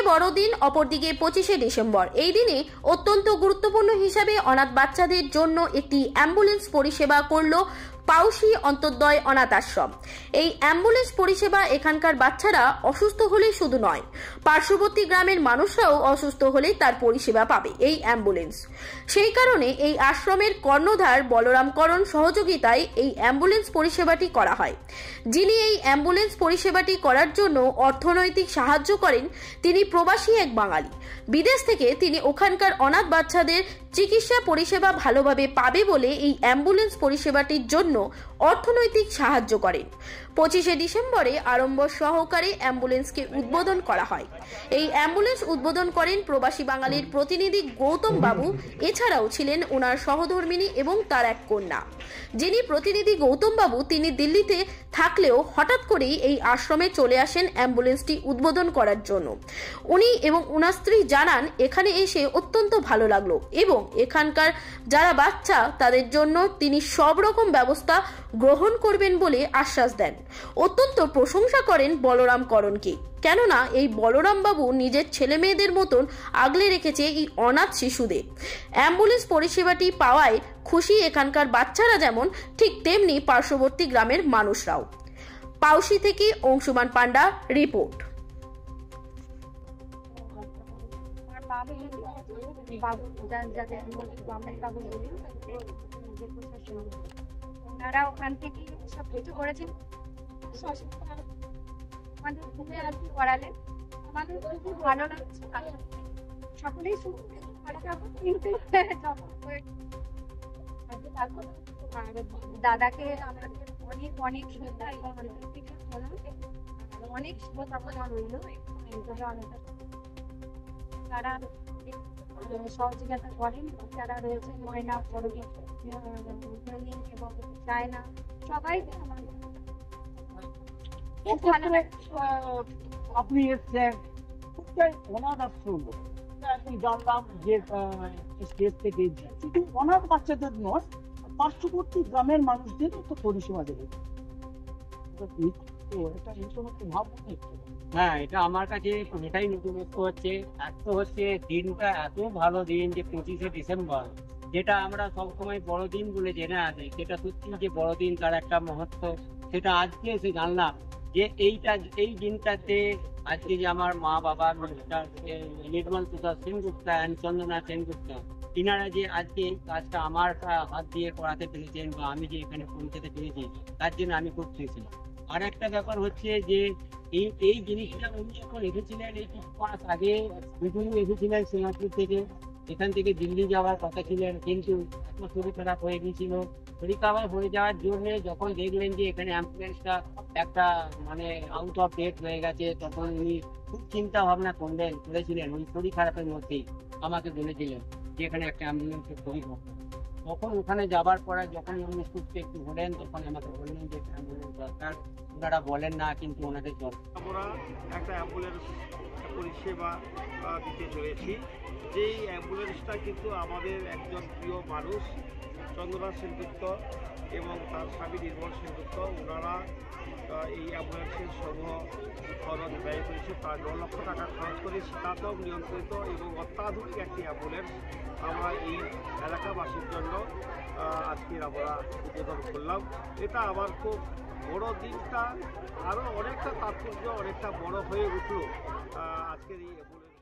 বড়দিন, অপরদিকে 25শে ডিসেম্বর। এই দিনে অত্যন্ত গুরুত্বপূর্ণ হিসাবে অনাথ বাচ্চাদের জন্য একটি অ্যাম্বুলেন্স পরিষেবা করল পাউশি অন্তোদ্দয় অনাথ আশ্রম। এই অ্যাম্বুলেন্স পরিষেবা এখানকার বাচ্চারা অসুস্থ হলেই শুধু নয়, পার্শ্ববর্তী গ্রামের মানুষরাও অসুস্থ হলেই তার পরিষেবা পাবে এই অ্যাম্বুলেন্স। সেই কারণে এই আশ্রমের কর্ণধার বলরাম করণ সহযোগিতায় এই অ্যাম্বুলেন্স পরিষেবাটি করা হয়। যিনি এই অ্যাম্বুলেন্স পরিষেবাটি করার জন্য অর্থনৈতিক সাহায্য করেন তিনি প্রবাসী এক বাঙালি। বিদেশ থেকে তিনি ওখানকার অনাথ বাচ্চাদের চিকিৎসা পরিষেবা ভালোভাবে পাবে বলে এই অ্যাম্বুলেন্স পরিষেবাটির জন্য অর্থনৈতিক সাহায্য করেন। 25শে ডিসেম্বরে আড়ম্বর সহকারে অ্যাম্বুলেন্সকে উদ্বোধন করা হয়। এই অ্যাম্বুলেন্স উদ্বোধন করেন প্রবাসী বাঙালির প্রতিনিধি গৌতম বাবু। এছাড়াও ছিলেন ওনার সহধর্মিণী এবং তার এক কন্যা। যিনি প্রতিনিধি গৌতম বাবু তিনি দিল্লিতে থাকলেও হঠাৎ করেই এই আশ্রমে চলে আসেন অ্যাম্বুলেন্সটি উদ্বোধন করার জন্য। উনি এবং ওনার স্ত্রী জানান এখানে এসে অত্যন্ত ভালো লাগলো এবং এখানকার যারা বাচ্চা তাদের জন্য তিনি সব রকম ব্যবস্থা গ্রহণ করবেন বলে আশ্বাস দেন। অত্যন্ত প্রশংসা করেন বলরাম করণকে, কেননা এই বলরাম বাবু নিজের ছেলে মেয়েদের মতন আগলে রেখেছে এই অনাথ শিশুদের। অ্যাম্বুলেন্স পরিষেবাটি পাওয়ায় খুশি এখানকার বাচ্চারা যেমন, ঠিক তেমনি পার্শ্ববর্তী গ্রামের মানুষরাও। পাউশি থেকে অংশুমান পান্ডা রিপোর্ট। ওনারা ওখান থেকে সব কিছু করেছেন, আমাদের ঘুরে আর কি করালেন, আমাদের খুব ভালো লাগছে। সকলেই দাদাকে আমাদের অনেক অনেক শ্রদ্ধা এবং অনেক শুভকামনা রইল। তারা সহযোগিতা করেন, যারা রয়েছে ময়না পরবী এবং চায়না সবাই আপনি এসছেন অনাথ আশ্রম, আমি জানলাম যে স্টেজ থেকে শুধু অনাথ বাচ্চাদের নয়, পার্শ্ববর্তী গ্রামের মানুষদের তো পরিষেবা দেবে। হ্যাঁ, এটা আমার কাছে এটাই নতুনত্ব হচ্ছে। এক তো হচ্ছে দিনটা এত ভালো দিন যে 25শে ডিসেম্বর, যেটা আমরা সবসময় বড়দিন বলে জেনে আছি, সেটা সত্যি যে বড়দিন তার একটা মহত্ব, সেটা আজকে এসে জানলাম যে এই দিনটাতে আজকে যে আমার মা বাবা নির্মল প্রসাদ সেনগুপ্তা অ্যান্ড চন্দনা সেনগুপ্তা, তিনারা যে আজকে এই কাজটা আমার হাত দিয়ে করাতে পেরেছেন বা আমি যে এখানে পৌঁছাতে পেরেছি, তার জন্য আমি খুব খুশি। আর একটা ব্যাপার হচ্ছে যে এই জিনিসটা উনি যখন এসেছিলেন এই 2 মাস আগে, উনি এসেছিলেন সিঙ্গাপুর থেকে, এখান থেকে দিল্লি যাওয়ার কথা ছিলেন, কিন্তু এত শরীর খারাপ হয়ে গিয়েছিল। শরীর খারাপ হয়ে যাওয়ার জন্য যখন দেখলেন যে এখানে অ্যাম্বুলেন্সটা একটা মানে আউট অফ ডেট হয়ে গেছে, তখন উনি খুব চিন্তা ভাবনা করেছিলেন। উনি শরীর খারাপের মধ্যেই আমাকে বলেছিলেন যে এখানে একটা অ্যাম্বুলেন্সের প্রয়োজন। তখন ওখানে যাবার পরে যখন উনি সুস্থ একটু হলেন, তখন আমাকে বললেন যে অ্যাম্বুলেন্স দরকার। ওনারা বলেন না, কিন্তু ওনাদের আমরা একটা অ্যাম্বুলেন্স পরিষেবা দিতে চলেছি। যেই অ্যাম্বুলেন্সটা কিন্তু আমাদের একজন প্রিয় মানুষ চন্দ্রনাথ সেনগুপ্ত এবং তার স্বামী নির্মল সেনগুপ্ত, ওনারা এই অ্যাম্বুলেন্সের সমূহ খরচ ব্যয় করেছে। প্রায় 9 লক্ষ টাকা খরচ করে শীতাতপ নিয়ন্ত্রিত এবং অত্যাধুনিক একটি অ্যাম্বুলেন্স আমরা এই এলাকাবাসীর জন্য আজকে আমরা উদ্বোধন করলাম। এটা আমার খুব বড় দিনটা আরও অনেকটা তাৎপর্য, অনেকটা বড় হয়ে উঠল আজকের এই অ্যাম্বুলেন্স।